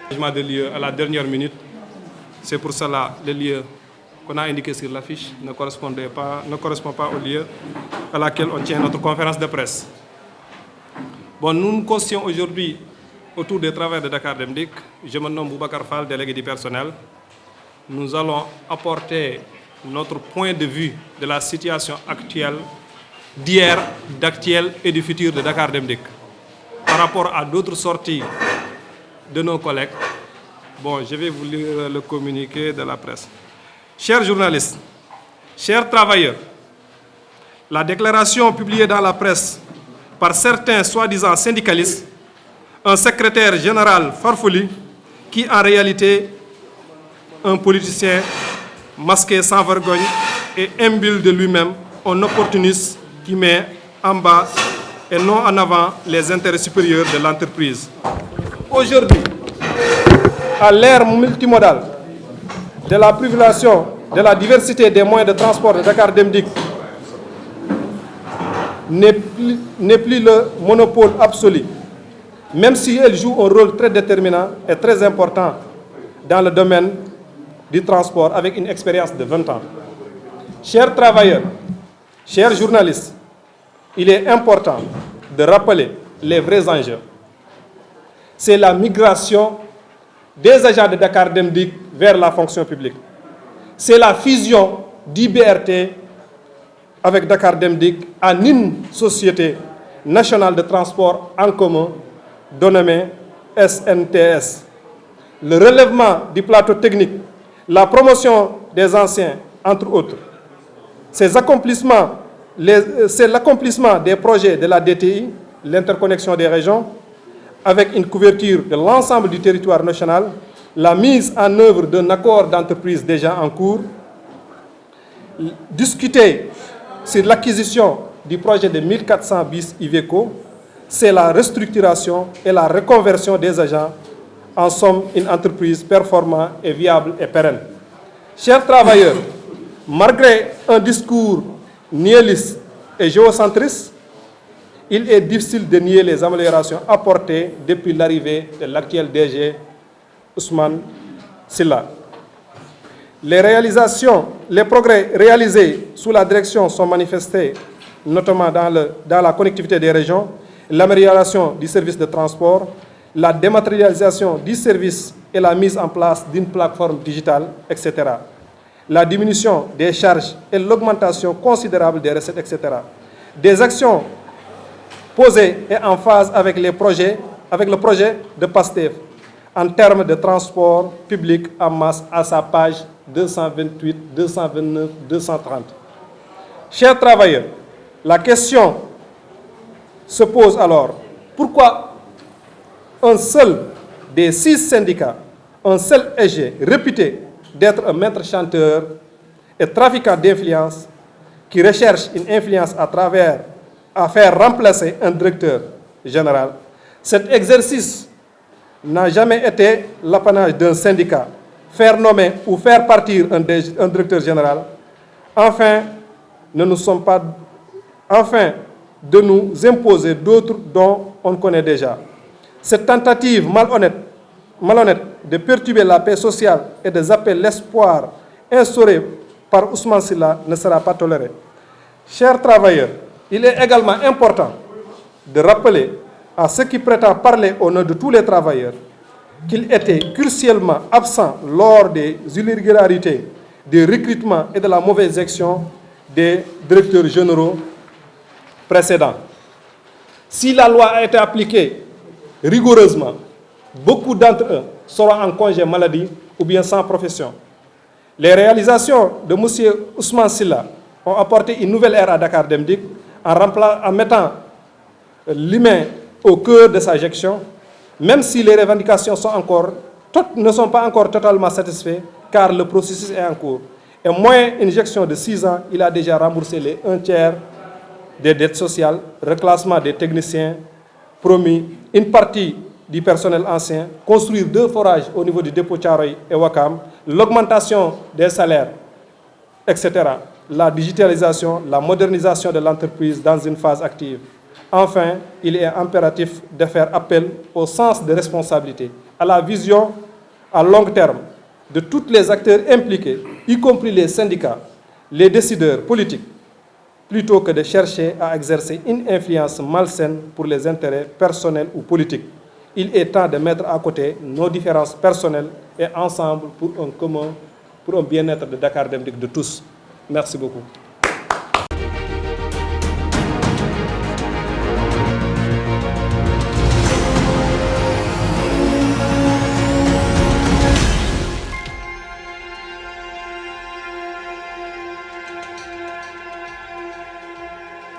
De lieu à la dernière minute, c'est pour cela le lieu qu'on a indiqué sur l'affiche ne correspond pas au lieu à laquelle on tient notre conférence de presse. Bon, nous nous constituons aujourd'hui autour des travaux de Dakar Dem Dikk. Je me nomme Boubacar Fall, délégué du personnel. Nous allons apporter notre point de vue de la situation actuelle, d'hier, d'actuel et du futur de Dakar Dem Dikk. Par rapport à d'autres sorties de nos collègues, bon, je vais vous lire le communiqué de la presse. Chers journalistes, chers travailleurs, la déclaration publiée dans la presse par certains soi-disant syndicalistes, un secrétaire général farfelu qui en réalité un politicien masqué sans vergogne et imbule de lui-même, un opportuniste qui met en bas et non en avant les intérêts supérieurs de l'entreprise. Aujourd'hui, à l'ère multimodale de la privation de la diversité des moyens de transport de Dakar Dem Dikk n'est plus le monopole absolu, même si elle joue un rôle très déterminant et très important dans le domaine du transport avec une expérience de 20 ans. Chers travailleurs, chers journalistes, il est important de rappeler les vrais enjeux. C'est la migration des agents de Dakar Dem Dikk vers la fonction publique. C'est la fusion d'IBRT avec Dakar Dem Dikk en une société nationale de transport en commun dénommée SNTS. Le relèvement du plateau technique, la promotion des anciens, entre autres. C'est l'accomplissement des projets de la DTI, l'interconnexion des régions, avec une couverture de l'ensemble du territoire national, la mise en œuvre d'un accord d'entreprise déjà en cours, discuter sur l'acquisition du projet de 1400 bis Iveco, c'est la restructuration et la reconversion des agents, en somme une entreprise performante et viable et pérenne. Chers travailleurs, malgré un discours nihiliste et géocentriste, il est difficile de nier les améliorations apportées depuis l'arrivée de l'actuel DG Ousmane Sylla. Les progrès réalisés sous la direction sont manifestés, notamment dans la connectivité des régions, l'amélioration du service de transport, la dématérialisation du service et la mise en place d'une plateforme digitale, etc. La diminution des charges et l'augmentation considérable des recettes, etc. Des actions posées et en phase avec le projet de PASTEF en termes de transport public en masse à sa page 228, 229, 230. Chers travailleurs, la question se pose alors, pourquoi un seul des 6 syndicats, un seul EG réputé d'être un maître chanteur et trafiquant d'influence qui recherche une influence à faire remplacer un directeur général. Cet exercice n'a jamais été l'apanage d'un syndicat, faire nommer ou faire partir un directeur général, afin de nous imposer d'autres dont on connaît déjà. Cette tentative malhonnête de perturber la paix sociale et de zapper l'espoir instauré par Ousmane Sylla ne sera pas tolérée. Chers travailleurs, il est également important de rappeler à ceux qui prétendent parler au nom de tous les travailleurs qu'il était crucialement absent lors des irrégularités, des recrutements et de la mauvaise gestion des directeurs généraux précédents. Si la loi a été appliquée rigoureusement, beaucoup d'entre eux seront en congé maladie ou bien sans profession. Les réalisations de M. Ousmane Sylla ont apporté une nouvelle ère à Dakar Dem Dikk en mettant l'humain au cœur de sa gestion, même si les revendications ne sont pas encore totalement satisfaites, car le processus est en cours. Et moins une gestion de 6 ans, il a déjà remboursé les 1/3 des dettes sociales, reclassement des techniciens promis, une partie du personnel ancien, construire 2 forages au niveau du dépôt Thiaroye et Ouakam, l'augmentation des salaires, etc. La digitalisation, la modernisation de l'entreprise dans une phase active. Enfin, il est impératif de faire appel au sens de responsabilité, à la vision à long terme de tous les acteurs impliqués, y compris les syndicats, les décideurs politiques, plutôt que de chercher à exercer une influence malsaine pour les intérêts personnels ou politiques. Il est temps de mettre à côté nos différences personnelles et ensemble pour un commun, pour un bien-être de Dakar Dem Dikk de tous. Merci beaucoup.